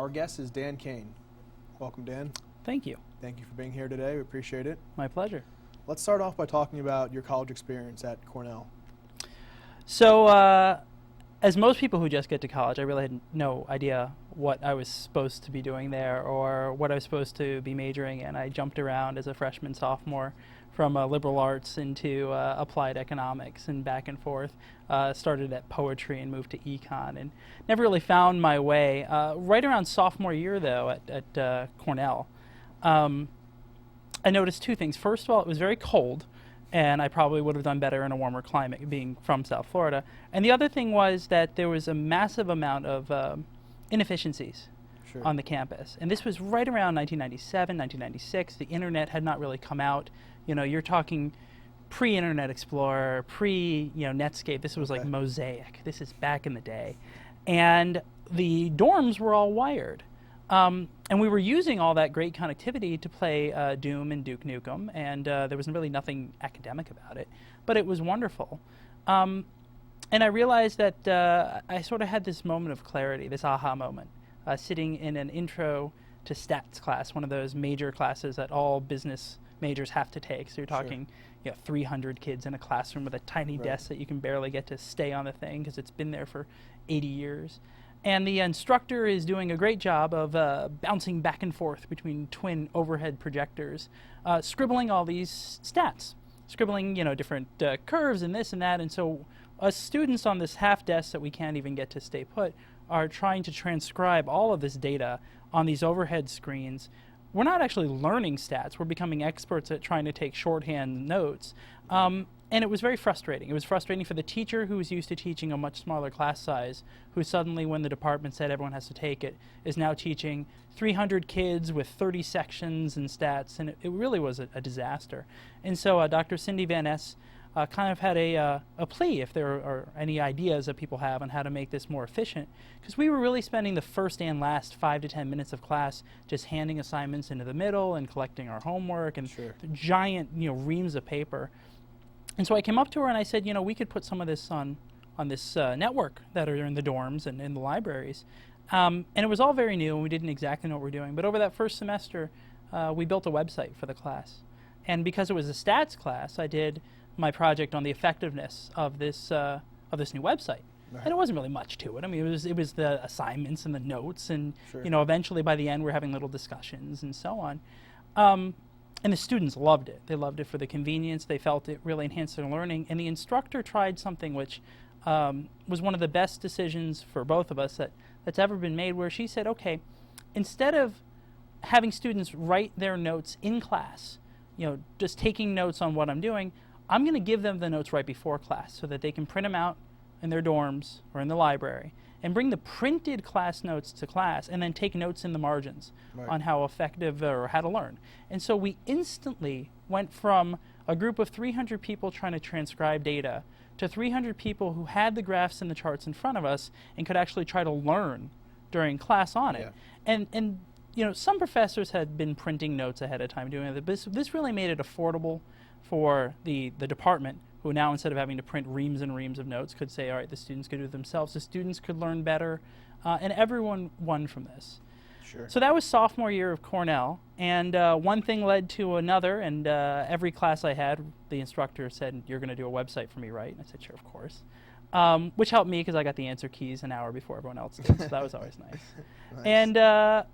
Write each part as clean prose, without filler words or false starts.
Our guest is Dan Kane. Welcome, Dan. Thank you. Thank you for being here today. We appreciate it. My pleasure. Let's start off by talking about your college experience at Cornell. So, as most people who just get to college, I really had no idea what I was supposed to be doing there or what I was supposed to be majoring in. I jumped around as a freshman, sophomore from liberal arts into applied economics and back and forth. Started at poetry and moved to econ and never really found my way. Right around sophomore year, though, at Cornell, I noticed two things. First of all, it was very cold, and I probably would have done better in a warmer climate, being from South Florida. And the other thing was that there was a massive amount of inefficiencies on the campus. And this was right around 1997, 1996. The internet had not really come out. You know, you're talking pre-Internet Explorer, Netscape. This was like Mosaic. This is back in the day. And the dorms were all wired. And we were using all that great connectivity to play Doom and Duke Nukem, and there was really nothing academic about it, but it was wonderful. And I realized that I sort of had this moment of clarity, this aha moment, sitting in an intro to stats class, one of those major classes that all business majors have to take. So you're talking 300 kids in a classroom with a tiny desk that you can barely get to stay on the thing because it's been there for 80 years. And the instructor is doing a great job of bouncing back and forth between twin overhead projectors, scribbling all these stats, scribbling different curves and this and that. And so us students on this half desk that we can't even get to stay put are trying to transcribe all of this data on these overhead screens. We're not actually learning stats. We're becoming experts at trying to take shorthand notes. And it was very frustrating. It was frustrating for the teacher who was used to teaching a much smaller class size, who suddenly, when the department said everyone has to take it, is now teaching 300 kids with 30 sections and stats, and it really was a disaster. And so Dr. Cindy Van Ness kind of had a plea, if there are any ideas that people have on how to make this more efficient, because we were really spending the first and last 5 to 10 minutes of class just handing assignments into the middle and collecting our homework and the giant reams of paper. And so I came up to her and I said, we could put some of this on this network that are in the dorms and in the libraries. And it was all very new and we didn't exactly know what we were doing. But over that first semester, we built a website for the class. And because it was a stats class, I did my project on the effectiveness of this new website. And it wasn't really much to it. I mean, it was the assignments and the notes, and eventually by the end we're having little discussions and so on. And the students loved it. They loved it for the convenience. They felt it really enhanced their learning. And the instructor tried something which was one of the best decisions for both of us that's ever been made, where she said, okay, instead of having students write their notes in class, just taking notes on what I'm doing, I'm going to give them the notes right before class so that they can print them out in their dorms or in the library and bring the printed class notes to class and then take notes in the margins on how effective or how to learn. And so we instantly went from a group of 300 people trying to transcribe data to 300 people who had the graphs and the charts in front of us and could actually try to learn during class on it. And some professors had been printing notes ahead of time doing it, but this really made it affordable for the department, who now, instead of having to print reams and reams of notes, could say, all right, the students could do it themselves. The students could learn better, and everyone won from this. So that was sophomore year of Cornell, and one thing led to another, and every class I had, the instructor said, you're going to do a website for me, right? And I said, sure, of course. Which helped me because I got the answer keys an hour before everyone else did, so that was always nice. And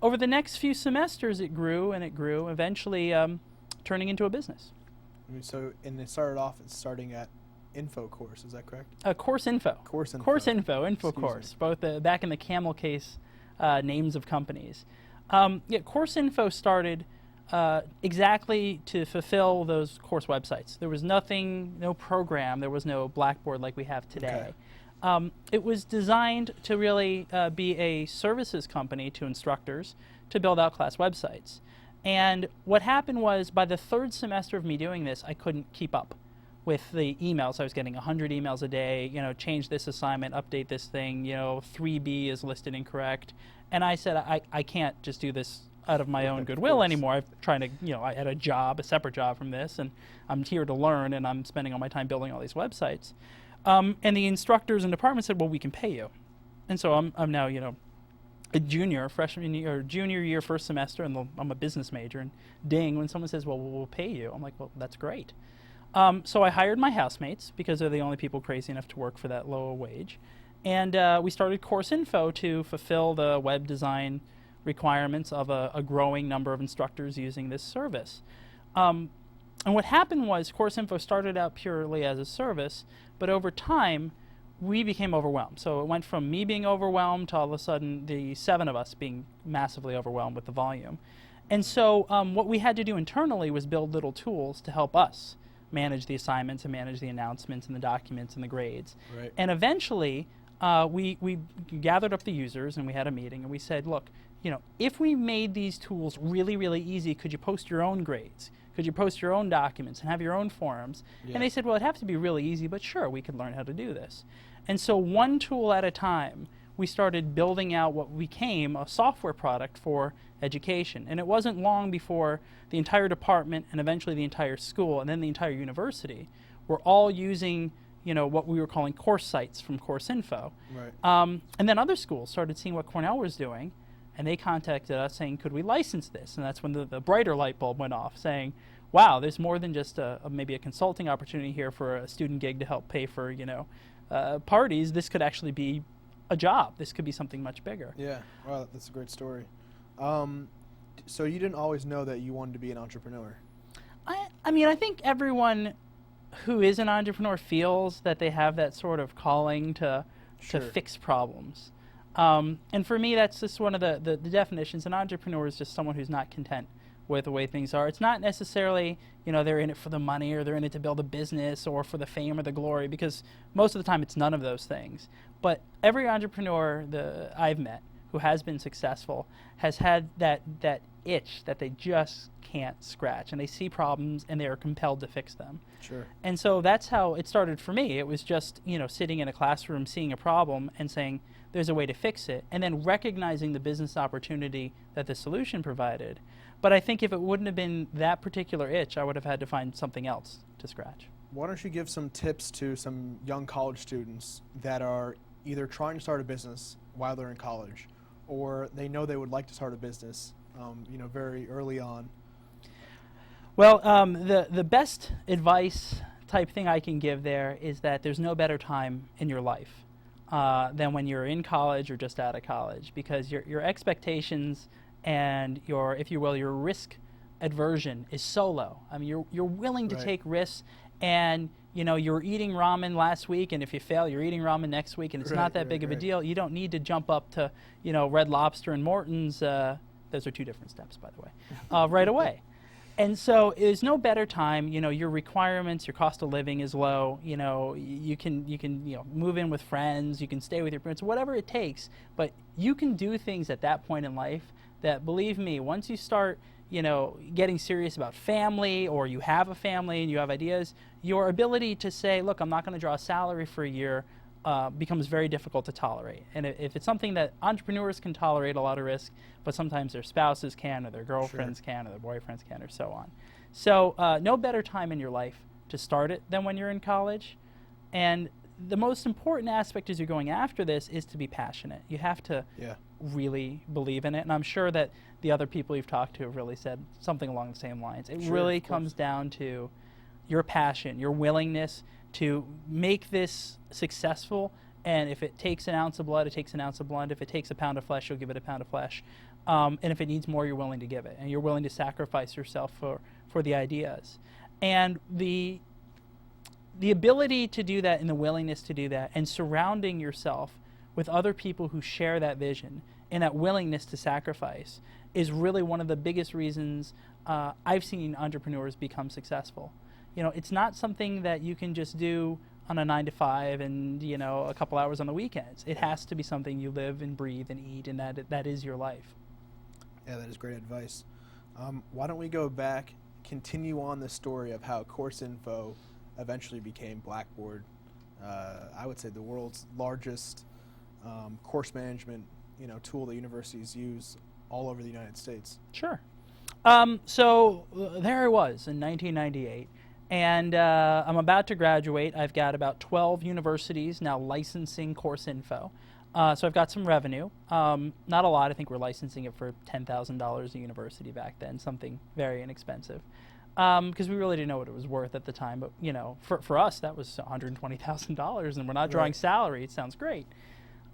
over the next few semesters, it grew, eventually turning into a business. And it started off starting at Info Course, is that correct? CourseInfo. CourseInfo, InfoCourse, both back in the camel case names of companies. CourseInfo started exactly to fulfill those course websites. There was no program, there was no Blackboard like we have today. It was designed to really be a services company to instructors to build out class websites. And what happened was, by the third semester of me doing this, I couldn't keep up with the emails. I was getting 100 emails a day, change this assignment, update this thing, 3B is listed incorrect. And I said, I can't just do this out of my own goodwill anymore. I'm trying to, I had a separate job from this, and I'm here to learn, and I'm spending all my time building all these websites. And the instructors and departments said, well, we can pay you. And so I'm now, a junior, freshman year, or junior year, first semester, and I'm a business major, and ding, when someone says, well, we'll pay you, I'm like, well, that's great. So I hired my housemates because they're the only people crazy enough to work for that low wage. And we started CourseInfo to fulfill the web design requirements of a growing number of instructors using this service. And what happened was CourseInfo started out purely as a service, but over time, we became overwhelmed. So it went from me being overwhelmed to all of a sudden the 7 of us being massively overwhelmed with the volume. And so what we had to do internally was build little tools to help us manage the assignments and manage the announcements and the documents and the grades. Right. And eventually, we gathered up the users and we had a meeting and we said, look, if we made these tools really, really easy, could you post your own grades? Could you post your own documents and have your own forums? Yeah. And they said, well, it'd have to be really easy, but sure, we could learn how to do this. And so one tool at a time, we started building out what became a software product for education. And it wasn't long before the entire department and eventually the entire school and then the entire university were all using what we were calling course sites from CourseInfo. Right. And then other schools started seeing what Cornell was doing, and they contacted us saying, could we license this? And that's when the brighter light bulb went off, saying, wow, there's more than just maybe a consulting opportunity here for a student gig to help pay for parties. This could actually be a job. This could be something much bigger. Yeah, wow, that's a great story. So you didn't always know that you wanted to be an entrepreneur? I think everyone who is an entrepreneur feels that they have that sort of calling to fix problems. And for me, that's just one of the definitions. An entrepreneur is just someone who's not content with the way things are. It's not necessarily, they're in it for the money or they're in it to build a business or for the fame or the glory, because most of the time it's none of those things. But every entrepreneur I've met who has been successful has had that itch that they just can't scratch, and they see problems and they are compelled to fix them. Sure. And so that's how it started for me. It was just, sitting in a classroom, seeing a problem and saying, there's a way to fix it, and then recognizing the business opportunity that the solution provided. But I think if it wouldn't have been that particular itch, I would have had to find something else to scratch. Why don't you give some tips to some young college students that are either trying to start a business while they're in college, or they know they would like to start a business, very early on? Well, the best advice type thing I can give there is that there's no better time in your life than when you're in college or just out of college, because your expectations and your, if you will, your risk aversion is so low. I mean, you're willing to take risks, and you're eating ramen last week, and if you fail, you're eating ramen next week, and it's not that big of a deal. You don't need to jump up to Red Lobster and Morton's. Those are 2 different steps, by the way, right away. And so there's no better time. Your requirements, your cost of living is low. You can move in with friends, you can stay with your parents, whatever it takes. But you can do things at that point in life that, believe me, once you start getting serious about family, or you have a family and you have ideas, your ability to say, look, I'm not going to draw a salary for a year becomes very difficult to tolerate. And if it's something that entrepreneurs can tolerate, a lot of risk, but sometimes their spouses can, or their girlfriends can, or their boyfriends can, or so on. So no better time in your life to start it than when you're in college. And the most important aspect as you're going after this is to be passionate. You have to really believe in it. And I'm sure that the other people you've talked to have really said something along the same lines. It really comes down to your passion, your willingness to make this successful. And if it takes an ounce of blood, it takes an ounce of blood. If it takes a pound of flesh, you'll give it a pound of flesh. And if it needs more, you're willing to give it. And you're willing to sacrifice yourself for the ideas. And the ability to do that and the willingness to do that, and surrounding yourself with other people who share that vision and that willingness to sacrifice, is really one of the biggest reasons I've seen entrepreneurs become successful. It's not something that you can just do on a 9 to 5 and a couple hours on the weekends. It has to be something you live and breathe and eat, and that is your life. Yeah, that is great advice. Why don't we go back, continue on the story of how CourseInfo eventually became Blackboard, I would say the world's largest course management tool that universities use all over the United States. Sure. So there I was in 1998, and I'm about to graduate. I've got about 12 universities now licensing CourseInfo. So I've got some revenue. Not a lot. I think we're licensing it for $10,000 a university back then, something very inexpensive. Because we really didn't know what it was worth at the time. But, you know, for us, that was $120,000, and we're not drawing salary. It sounds great.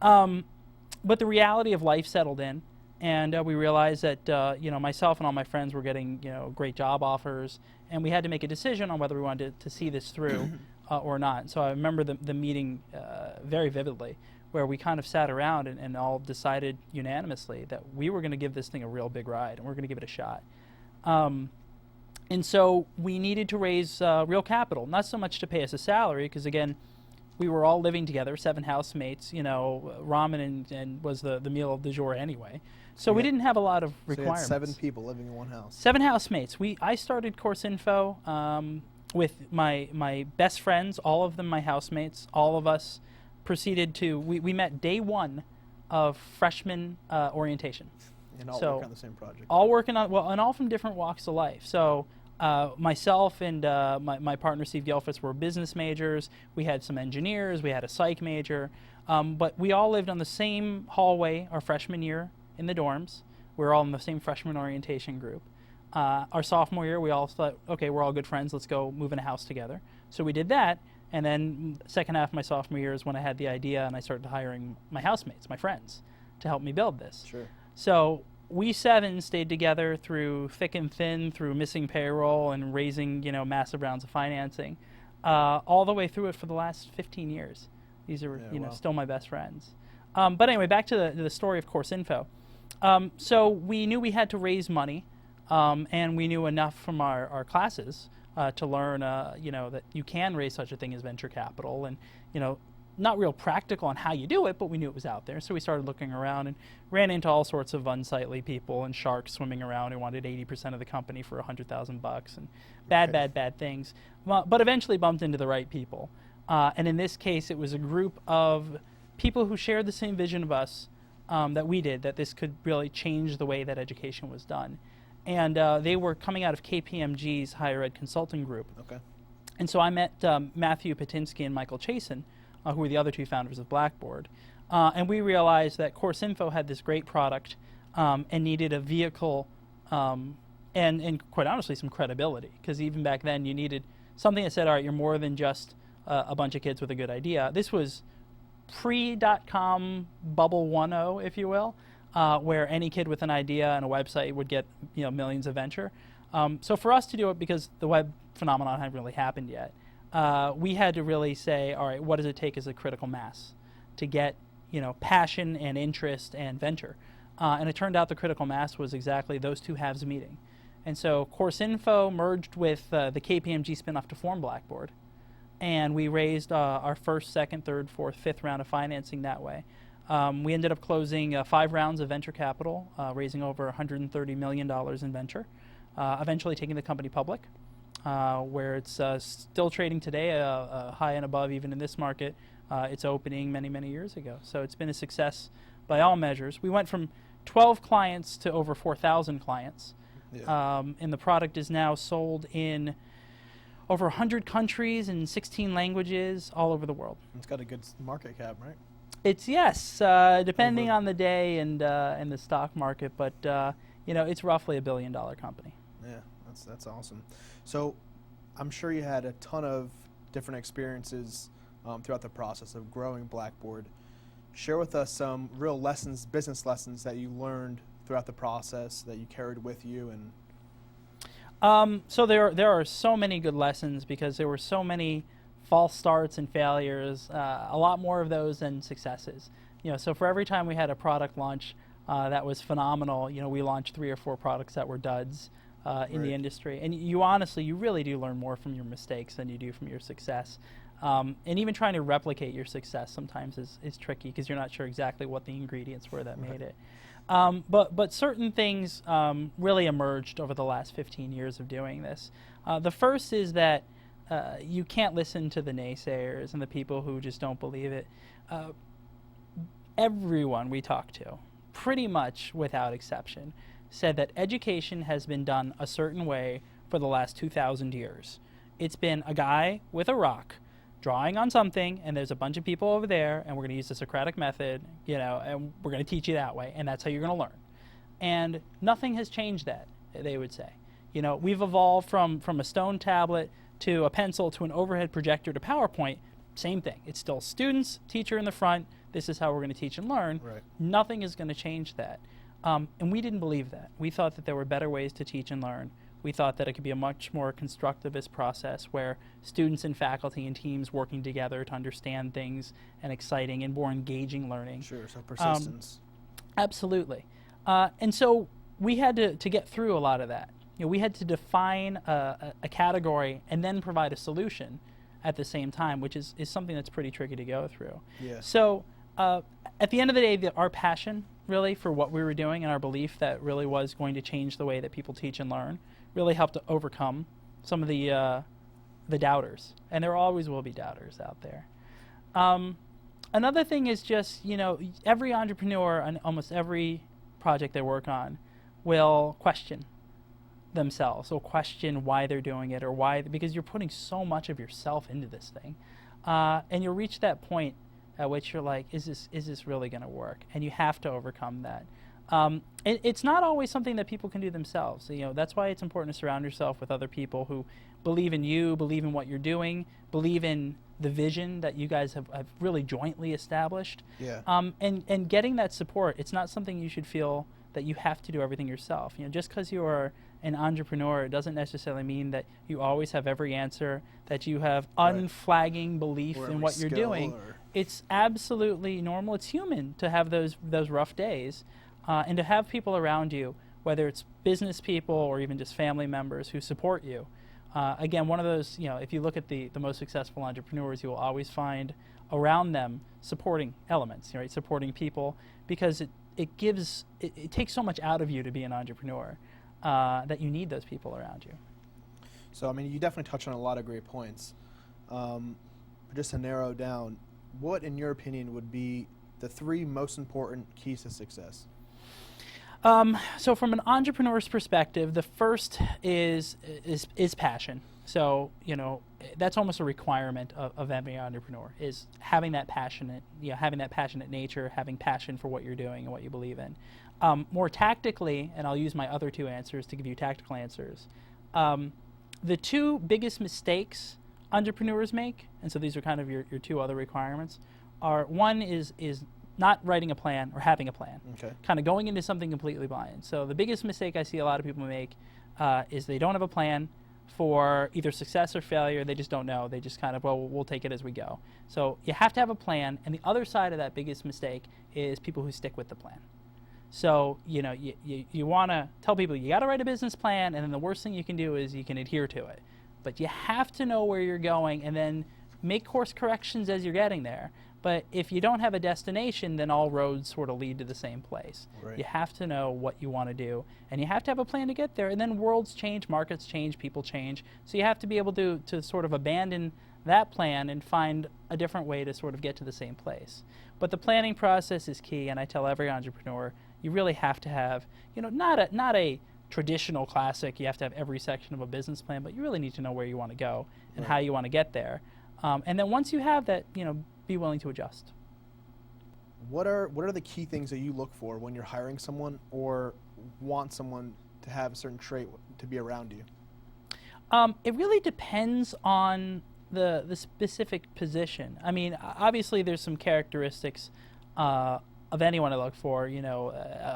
But the reality of life settled in, and we realized that, you know, myself and all my friends were getting, you know, great job offers, and we had to make a decision on whether we wanted to see this through or not. So I remember the meeting very vividly, where we kind of sat around and all decided unanimously that we were going to give this thing a real big ride, and we're going to give it a shot. And so we needed to raise real capital, not so much to pay us a salary, because again, we were all living together, 7 housemates, you know, ramen and was the meal du jour anyway. So we didn't have a lot of requirements. So you had 7 people living in one house. 7 housemates. I started CourseInfo with my best friends, all of them my housemates. All of us proceeded to, we met day 1 of freshman orientation. And all working on the same project. All working on, well, and all from different walks of life. So myself and my partner Steve Gelfitz were business majors. We had some engineers. We had a psych major. But we all lived on the same hallway our freshman year in the dorms. We were all in the same freshman orientation group. Our sophomore year, we all thought, okay, we're all good friends. Let's go move in a house together. So we did that. And then second half of my sophomore year is when I had the idea and I started hiring my housemates, my friends, to help me build this. Sure. So we 7 stayed together through thick and thin, through missing payroll and raising, you know, massive rounds of financing, all the way through it for the last 15 years. These are, you know, still my best friends. But anyway, back to the story of CourseInfo. So we knew we had to raise money, and we knew enough from our classes to learn, you know, that you can raise such a thing as venture capital, and, you know, not real practical on how you do it, but we knew it was out there. So we started looking around and ran into all sorts of unsightly people and sharks swimming around who wanted 80% of the company for $100,000 and bad things. But eventually bumped into the right people. And in this case, it was a group of people who shared the same vision of us that we did, that this could really change the way that education was done. And they were coming out of KPMG's higher ed consulting group. Okay. And so I met Matthew Patinsky and Michael Chasen, who were the other 2 founders of Blackboard. And we realized that CourseInfo had this great product and needed a vehicle and quite honestly some credibility, because even back then you needed something that said, all right, you're more than just a bunch of kids with a good idea. This was pre.com bubble 1.0, if you will, where any kid with an idea and a website would get, you know, millions of venture. So for us to do it, because the web phenomenon hadn't really happened yet, we had to really say, all right, what does it take as a critical mass to get, you know, passion and interest and venture? And it turned out the critical mass was exactly those 2 halves meeting. And so CourseInfo merged with the KPMG spinoff to form Blackboard. And we raised our first, second, third, fourth, fifth round of financing that way. We ended up closing 5 rounds of venture capital, raising over $130 million in venture, eventually taking the company public. Where it's still trading today, high and above even in this market. Its opening many years ago. So it's been a success by all measures. We went from 12 clients to over 4,000 clients. Yeah. And the product is now sold in over 100 countries and 16 languages all over the world. It's got a good market cap, right? It's, yes, depending on the day and the stock market, but you know, it's roughly $1 billion company. Yeah, that's awesome. So I'm sure you had a ton of different experiences throughout the process of growing Blackboard. Share with us some real lessons, business lessons that you learned throughout the process that you carried with you. And so there are so many good lessons, because there were so many false starts and failures, a lot more of those than successes. You know, so for every time we had a product launch that was phenomenal, you know, we launched 3 or 4 products that were duds. In the industry. And you honestly, you really do learn more from your mistakes than you do from your success. And even trying to replicate your success sometimes is tricky, because you're not sure exactly what the ingredients were that made it. But certain things really emerged over the last 15 years of doing this. The first is that you can't listen to the naysayers and the people who just don't believe it. Everyone we talk to, pretty much without exception, said that education has been done a certain way for the last 2,000 years. It's been a guy with a rock drawing on something, and there's a bunch of people over there, and we're going to use the Socratic method, and we're going to teach you that way, and that's how you're going to learn. And nothing has changed that, they would say. We've evolved from a stone tablet to a pencil to an overhead projector to PowerPoint. Same thing. It's still students, teacher in the front. This is how we're going to teach and learn. Right. Nothing is going to change that. And we didn't believe that. We thought that there were better ways to teach and learn. We thought that it could be a much more constructivist process where students and faculty and teams working together to understand things and exciting and more engaging learning. Sure, so persistence. Absolutely. And so we had to get through a lot of that. We had to define a category and then provide a solution at the same time, which is something that's pretty tricky to go through. Yeah. So at the end of the day, our passion really for what we were doing and our belief that really was going to change the way that people teach and learn really helped to overcome some of the doubters. And there always will be doubters out there. Another thing is just, every entrepreneur on almost every project they work on will question themselves, will question why they're doing it or why, because you're putting so much of yourself into this thing. And you'll reach that point at which you're like, is this really going to work? And you have to overcome that. It's not always something that people can do themselves. That's why it's important to surround yourself with other people who believe in you, believe in what you're doing, believe in the vision that you guys have really jointly established. Yeah. And getting that support, it's not something you should feel that you have to do everything yourself. Just because you are an entrepreneur, it doesn't necessarily mean that you always have every answer, that you have unflagging belief in what you're doing. It's absolutely normal. It's human to have those rough days, and to have people around you, whether it's business people or even just family members who support you. Again, one of those, if you look at the most successful entrepreneurs, you will always find around them supporting elements, right? Supporting people, because it takes so much out of you to be an entrepreneur that you need those people around you. So, you definitely touched on a lot of great points. But just to narrow down, what, in your opinion, would be the 3 most important keys to success? So from an entrepreneur's perspective, the first is passion. So, that's almost a requirement of every entrepreneur, is having that passionate nature, having passion for what you're doing and what you believe in. More tactically, and I'll use my other 2 answers to give you tactical answers, the 2 biggest mistakes entrepreneurs make, and so these are kind of your 2 other requirements, are one is not writing a plan or having a plan. Okay. Kind of going into something completely blind. So the biggest mistake I see a lot of people make is they don't have a plan for either success or failure. They just don't know. They just we'll take it as we go. So you have to have a plan. And the other side of that biggest mistake is people who stick with the plan. So, you want to tell people you got to write a business plan, and then the worst thing you can do is you can adhere to it. But you have to know where you're going and then make course corrections as you're getting there. But if you don't have a destination, then all roads sort of lead to the same place. Right. You have to know what you want to do, and you have to have a plan to get there. And then worlds change, markets change, people change. So you have to be able to sort of abandon that plan and find a different way to sort of get to the same place. But the planning process is key, and I tell every entrepreneur, you really have to have, not a traditional classic, you have to have every section of a business plan, but you really need to know where you want to go and how you want to get there. And then once you have that, be willing to adjust. What are the key things that you look for when you're hiring someone or want someone to have a certain trait to be around you? It really depends on the specific position. Obviously there's some characteristics of anyone I look for,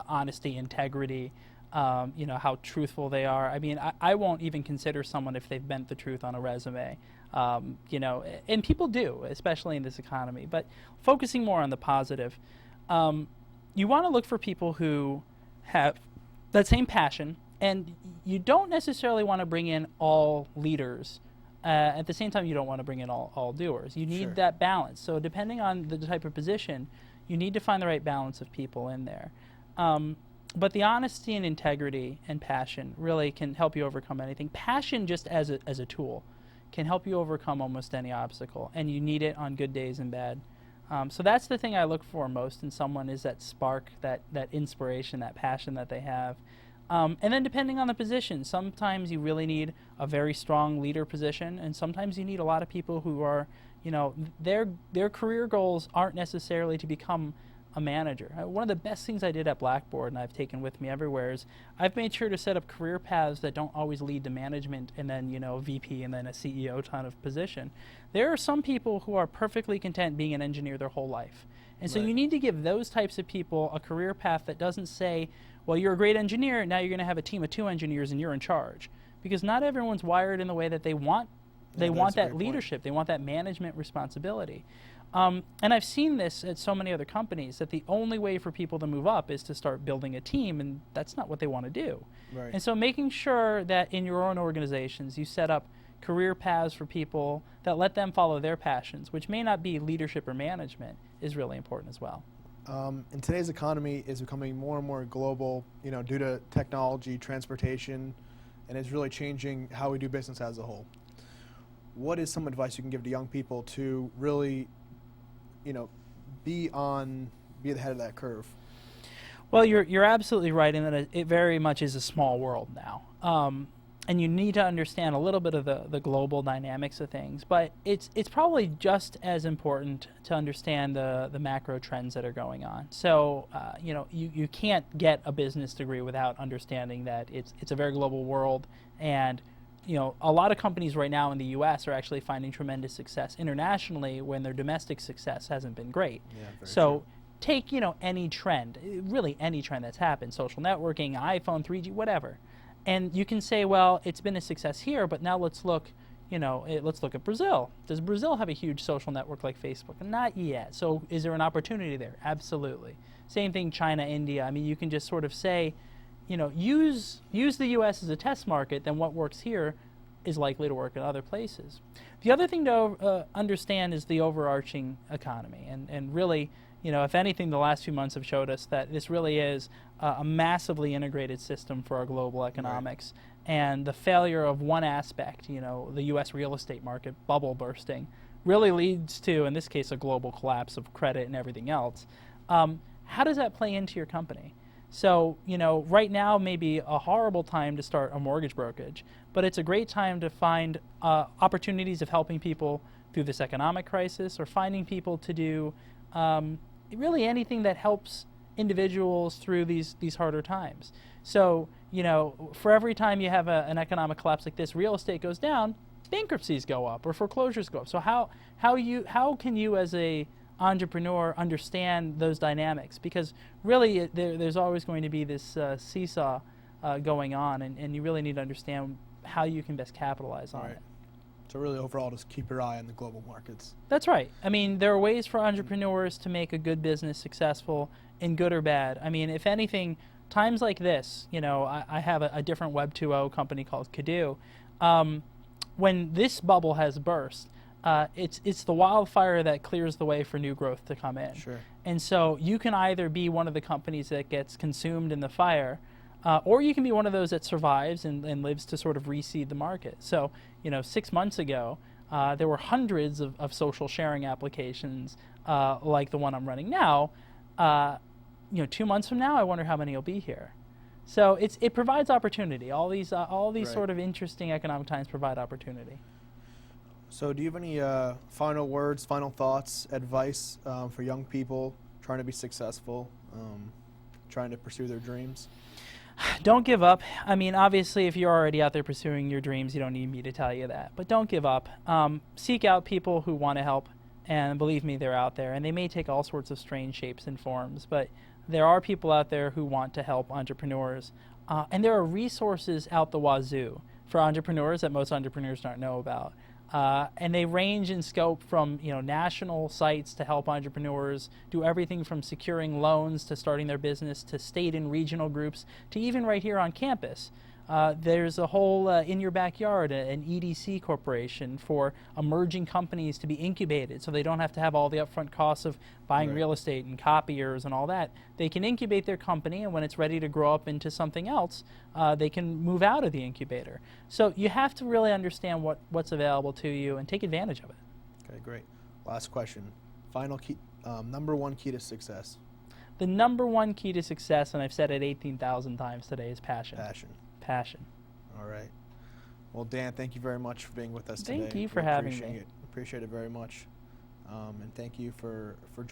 honesty, integrity, how truthful they are. I won't even consider someone if they've bent the truth on a resume. And people do, especially in this economy. But focusing more on the positive, you want to look for people who have that same passion, and you don't necessarily want to bring in all leaders. At the same time, you don't want to bring in all doers. You need that balance. So depending on the type of position, you need to find the right balance of people in there. But the honesty and integrity and passion really can help you overcome anything. Passion just as a tool can help you overcome almost any obstacle, and you need it on good days and bad. So that's the thing I look for most in someone, is that spark, that inspiration, that passion that they have. And then depending on the position, sometimes you really need a very strong leader position, and sometimes you need a lot of people who are, their career goals aren't necessarily to become a manager. One of the best things I did at Blackboard, and I've taken with me everywhere, is I've made sure to set up career paths that don't always lead to management and then, VP and then a CEO kind of position. There are some people who are perfectly content being an engineer their whole life. And so you need to give those types of people a career path that doesn't say, well, you're a great engineer, now you're going to have a team of 2 engineers and you're in charge. Because not everyone's wired in the way that they want. They want that leadership. They want that management responsibility. And I've seen this at so many other companies, that the only way for people to move up is to start building a team, and that's not what they want to do. Right. And so making sure that in your own organizations you set up career paths for people that let them follow their passions, which may not be leadership or management, is really important as well. And today's economy is becoming more and more global, due to technology, transportation, and it's really changing how we do business as a whole. What is some advice you can give to young people to really, be the head of that curve? Well, you're absolutely right in that it very much is a small world now. And you need to understand a little bit of the global dynamics of things, but it's probably just as important to understand the macro trends that are going on. So you can't get a business degree without understanding that it's a very global world, and a lot of companies right now in the U.S. are actually finding tremendous success internationally when their domestic success hasn't been great. Yeah, so true. Take any trend, really any trend that's happened, social networking, iPhone, 3G, whatever. And you can say, well, it's been a success here, but now let's look, let's look at Brazil. Does Brazil have a huge social network like Facebook? Not yet. So is there an opportunity there? Absolutely. Same thing, China, India. I mean, you can just sort of say, use the U.S. as a test market, then what works here is likely to work in other places. The other thing to understand is the overarching economy. And really, if anything, the last few months have showed us that this really is a massively integrated system for our global economics. Right. And the failure of one aspect, the U.S. real estate market bubble bursting, really leads to, in this case, a global collapse of credit and everything else. How does that play into your company? So, right now may be a horrible time to start a mortgage brokerage, but it's a great time to find opportunities of helping people through this economic crisis, or finding people to do really anything that helps individuals through these harder times. So, for every time you have an economic collapse like this, real estate goes down, bankruptcies go up or foreclosures go up. So how can you as a entrepreneur understand those dynamics? Because really there's always going to be this seesaw going on, and you really need to understand how you can best capitalize on it. So really overall, just keep your eye on the global markets. That's right. I mean, there are ways for entrepreneurs to make a good business successful, in good or bad. I mean, if anything, times like this, I have a different Web 2.0 company called Kado. When this bubble has burst, it's the wildfire that clears the way for new growth to come in. Sure. And so you can either be one of the companies that gets consumed in the fire, or you can be one of those that survives and lives to sort of reseed the market. So, 6 months ago, there were hundreds of social sharing applications like the one I'm running now. 2 months from now, I wonder how many will be here. So it provides opportunity. All these right. Sort of interesting economic times provide opportunity. So do you have any final words, final thoughts, advice for young people trying to be successful, trying to pursue their dreams? Don't give up. I mean, obviously, if you're already out there pursuing your dreams, you don't need me to tell you that. But don't give up. Seek out people who want to help, and believe me, they're out there. And they may take all sorts of strange shapes and forms, but there are people out there who want to help entrepreneurs. And there are resources out the wazoo for entrepreneurs that most entrepreneurs don't know about. And they range in scope from national sites to help entrepreneurs do everything from securing loans to starting their business, to state and regional groups, to even right here on campus. There's a whole in your backyard, an EDC corporation for emerging companies to be incubated, so they don't have to have all the upfront costs of buying right. real estate and copiers and all that. They can incubate their company, and when it's ready to grow up into something else, they can move out of the incubator. So you have to really understand what's available to you and take advantage of it. Okay, great. Last question. Final key, number one key to success. The number one key to success, and I've said it 18,000 times today, is passion. Passion. Passion. All right. Well, Dan, thank you very much for being with us today. Thank you for having me. Appreciate it very much. And thank you for joining.